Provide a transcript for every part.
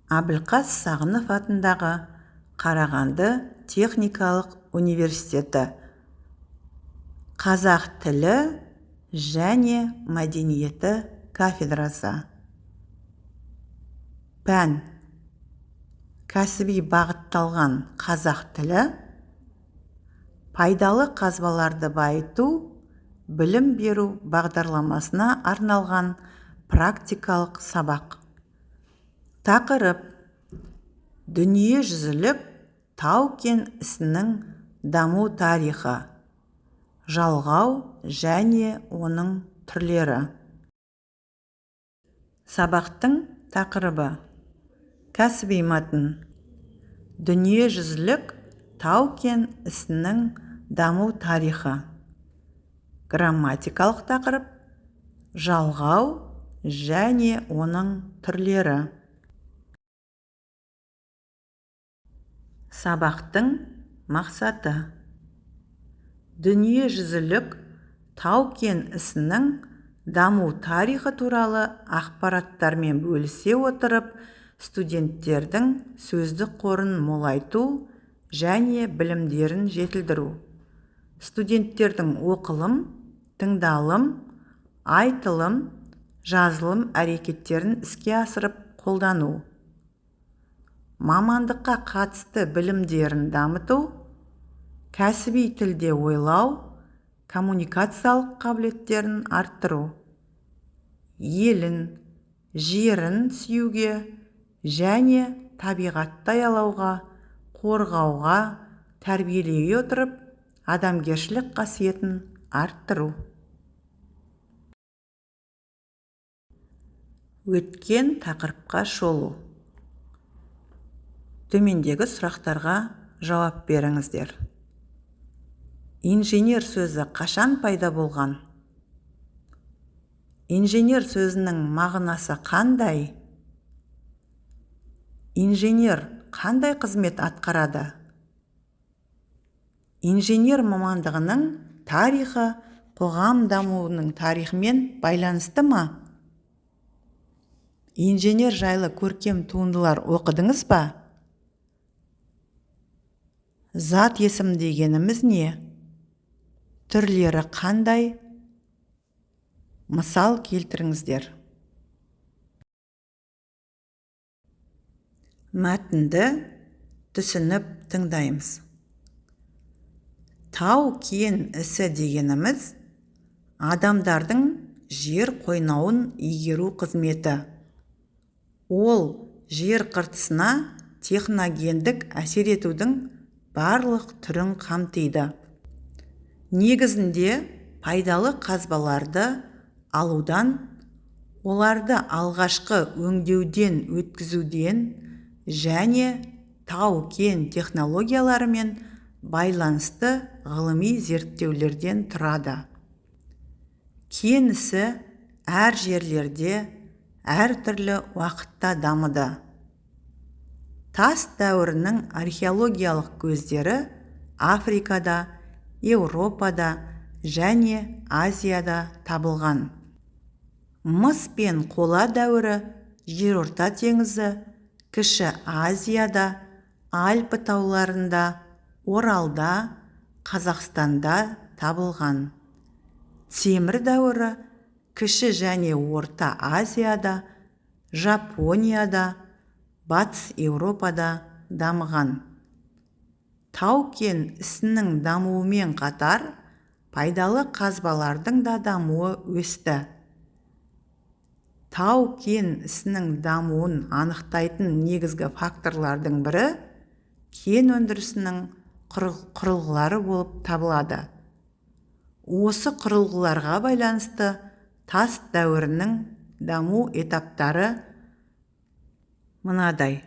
Әбілқас Сағынов атындағы Қарағанды техникалық университеті қазақ тілі және мәдениеті кафедрасы. Пән: кәсіби бағытталған қазақ тілі, пайдалы қазбаларды байыту, білім беру бағдарламасына арналған практикалық сабақ. Тақырып: дүниежүзілік тау-кен ісінің даму тарихы, жалғау және оның түрлері. Сабақтың тақырыбы: кәсіби мәтін. Дүниежүзілік тау-кен ісінің даму тарихы. Грамматикалық тақырып: жалғау және оның түрлері. Сабақтың мақсаты: дүниежүзілік тау-кен ісінің даму тарихы туралы ақпараттармен бөлісе отырып, студенттердің сөздік қорын молайту және білімдерін жетілдіру. Студенттердің оқылым, тыңдалым, айтылым, жазылым әрекеттерін іске асырып қолдану. Мамандыққа қатысты білімдерін дамыту, кәсіби тілде ойлау, коммуникациялық қабілеттерін арттыру. Елін, жерін сүюге және табиғатты аялауға, қорғауға тәрбиелей отырып, адамгершілік қасиетін арттыру. Өткен тақырыпқа шолу. Төмендегі сұрақтарға жауап беріңіздер. Инженер сөзі қашан пайда болған? Инженер сөзінің мағынасы қандай? Инженер қандай қызмет атқарады? Инженер мамандығының тарихы қоғам дамуының тарихымен байланысты ма? Инженер жайлы көркем туындылар оқыдыңыз ба? Зат есім дегеніміз не? Түрлері қандай? Мысал келтіріңіздер. Мәтінді түсініп тыңдаймыз. Тау-кен ісі дегеніміз адамдардың жер қойнауын игеру қызметі. Ол жер қыртысына техногендік әсер етудің барлық түрін қамтиды. Негізінде пайдалы қазбаларды алудан, оларды алғашқы өңдеуден өткізуден және тау-кен технологияларымен байланысты ғылыми зерттеулерден тұрады. Кен ісі әр жерлерде, әр түрлі уақытта дамыды. Тас дәуірінің археологиялық көздері Африкада, Еуропада және Азияда табылған. Мыс пен қола дәуірі Жерорта теңізі, Кіші Азияда, Альпі тауларында, Оралда, Қазақстанда табылған. Темір дәуірі Кіші және Орта Азияда, Жапонияда, Батыс Еуропада дамыған. Тау-кен ісінің дамуымен қатар, пайдалы қазбалардың да дамуы өсті. Тау-кен ісінің дамуын анықтайтын негізгі факторлардың бірі кен өндірісінің құрылғылары болып табылады. Осы құрылғыларға байланысты тас дәуірінің даму этаптары мынадай: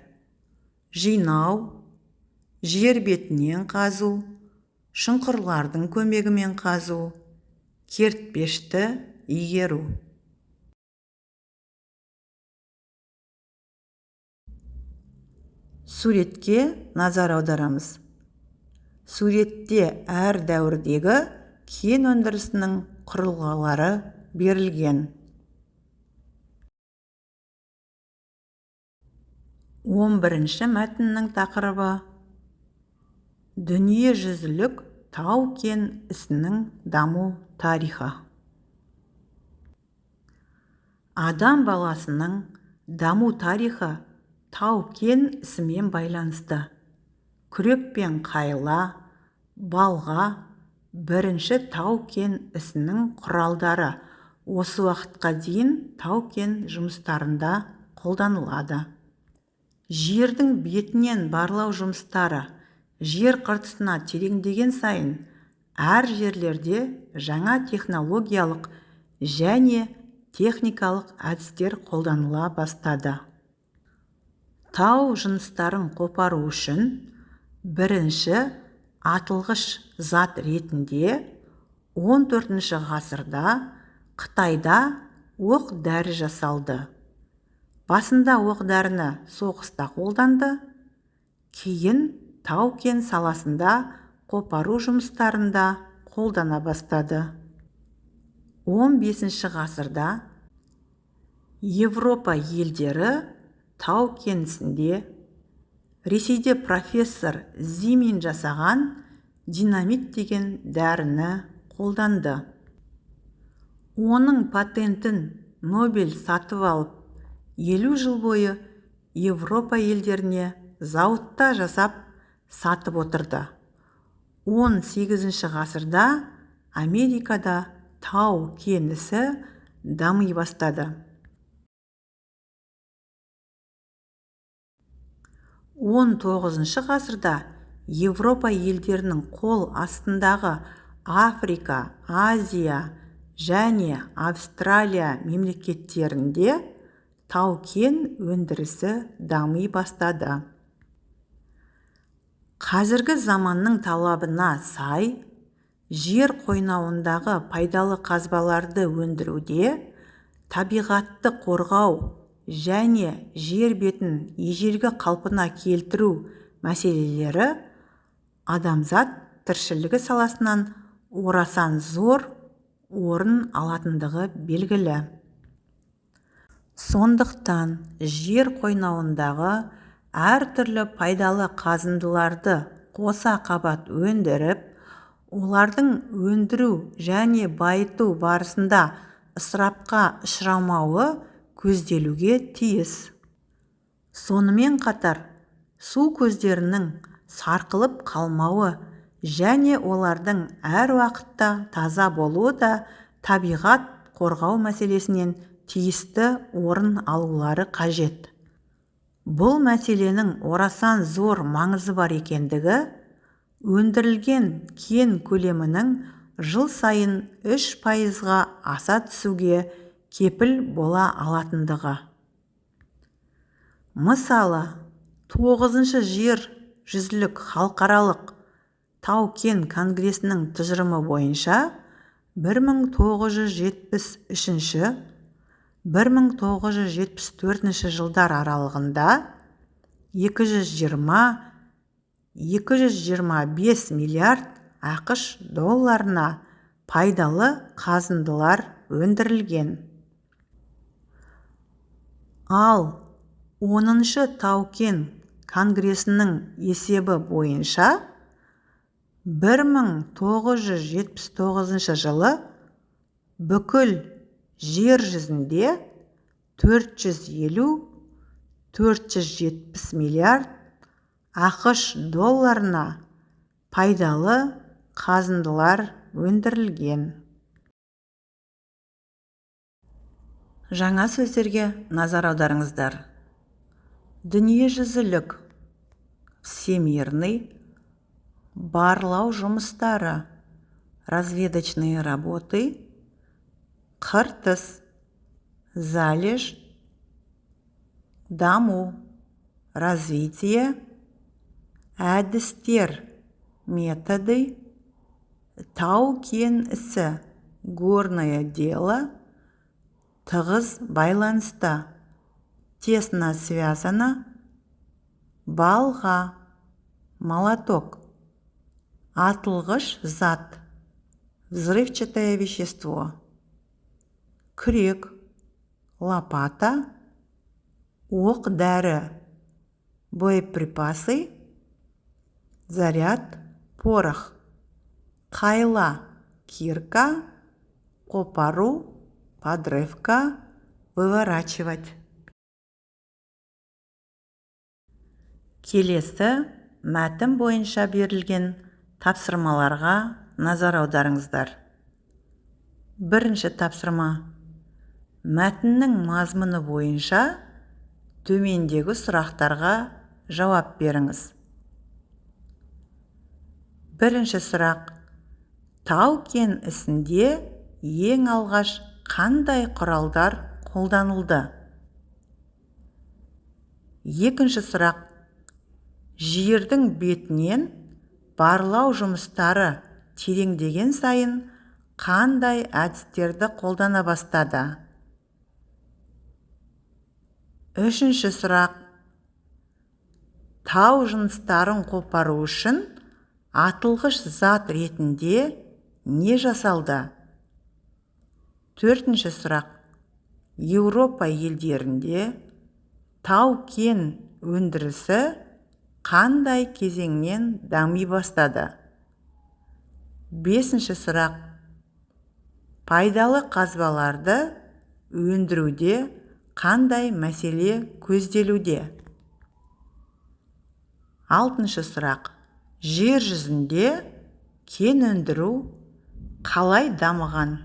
жинау, жер бетінен қазу, шұңқырлардың көмегімен қазу, кертпешті игеру. Суретке назар аударамыз. Суретте әр дәуірдегі кен өндірісінің құрылғылары берілген. 11-ші мәтіннің тақырыбы дүниежүзілік тау-кен ісінің даму тарихы. Адам баласының даму тарихы тау-кен ісімен байланысты. Күрек пен қайла, балға бірінші тау-кен ісінің құралдары осы уақытқа дейін тау-кен жұмыстарында қолданылады. Жердің бетінен барлау жұмыстары жер қыртысына тереңдеген сайын әр жерлерде жаңа технологиялық және техникалық әдістер қолданыла бастады. Тау жыныстарын қопару үшін бірінші атылғыш зат ретінде 14-ші ғасырда Қытайда оқ-дәрі жасалды. Басында оқ-дәріні соғыста қолданды, кейін тау-кен саласында қопару жұмыстарында қолдана бастады. 15-ші ғасырда Европа елдері тау-кен ісінде Ресейде профессор Зимин жасаған динамит деген дәріні қолданды. Оның патентін Нобель сатып алып, 50 жыл бойы Европа елдеріне зауытта жасап сатып отырды. 18-ші ғасырда Америкада тау-кен ісі дами бастады. 19-ші ғасырда Европа елдерінің қол астындағы Африка, Азия және Австралия мемлекеттерінде тау-кен өндірісі дами бастады. Қазіргі заманның талабына сай, жер қойнауындағы пайдалы қазбаларды өндіруде табиғатты қорғау және жер бетін ежелгі қалпына келтіру мәселелері адамзат тіршілігі саласынан орасан зор орын алатындығы белгілі. Сондықтан жер қойнауындағы әртүрлі пайдалы қазындыларды қоса қабат өндіріп, олардың өндіру және байыту барысында ысырапқа ұшырамауы көзделуге тиіс. Сонымен қатар, су көздерінің сарқылып қалмауы және олардың әр уақытта таза болуы да табиғат қорғау мәселесінен тиісті орын алулары қажет. Бұл мәселенің орасан зор маңызы бар екендігі, өндірілген кен көлемінің жыл сайын 3%-ға аса түсуге кепіл бола алатындығы. Мысалы, 9-шы жер жүзілік халықаралық тау-кен конгресінің тұжырымы бойынша 1973-1974 жылдар аралығында 220-225 миллиард ақш долларына пайдалы қазындылар өндірілген. Ал 10-шы тау-кен конгресінің есебі бойынша 1979 жылы бүкіл жер жүзінде 450-470 миллиард ақш долларына пайдалы қазындылар өндірілген. Жаңа сөздерге назар аударыңыздар. Дүниежүзілік, всемирный, барлау жұмыстары, разведочные работы, қыртыс, залеж, даму, развитие, әдістер, методы, тау-кен ісі, горное дело, тығыз байланыста, тесно связано, балға, молоток, атылғыш зат, взрывчатое вещество, күрек, лопата, оқ-дәрі, боеприпасы, заряд, порох, қайла, кирка, қопару, подрывка, выворачивать. Келесі мәтін бойынша берілген тапсырмаларға назар аударыңыздар. Бірінші тапсырма. Мәтіннің мазмұны бойынша төмендегі сұрақтарға жауап беріңіз. Бірінші сұрақ. Тау-кен ісінде ең алғаш қандай құралдар қолданылды? Екінші сұрақ. Жердің бетінен барлау жұмыстары тереңдеген сайын қандай әдістерді қолдана бастады? Үшінші сұрақ. Тау жыныстарын қопару үшін атылғыш зат ретінде не жасалды? Төртінші сұрақ. Еуропа елдерінде тау-кен өндірісі қандай кезеңнен дами бастады? Бесінші сұрақ. Пайдалы қазбаларды өндіруде қандай мәселе көзделуде? Алтыншы сұрақ. Жер жүзінде кен өндіру қалай дамыған?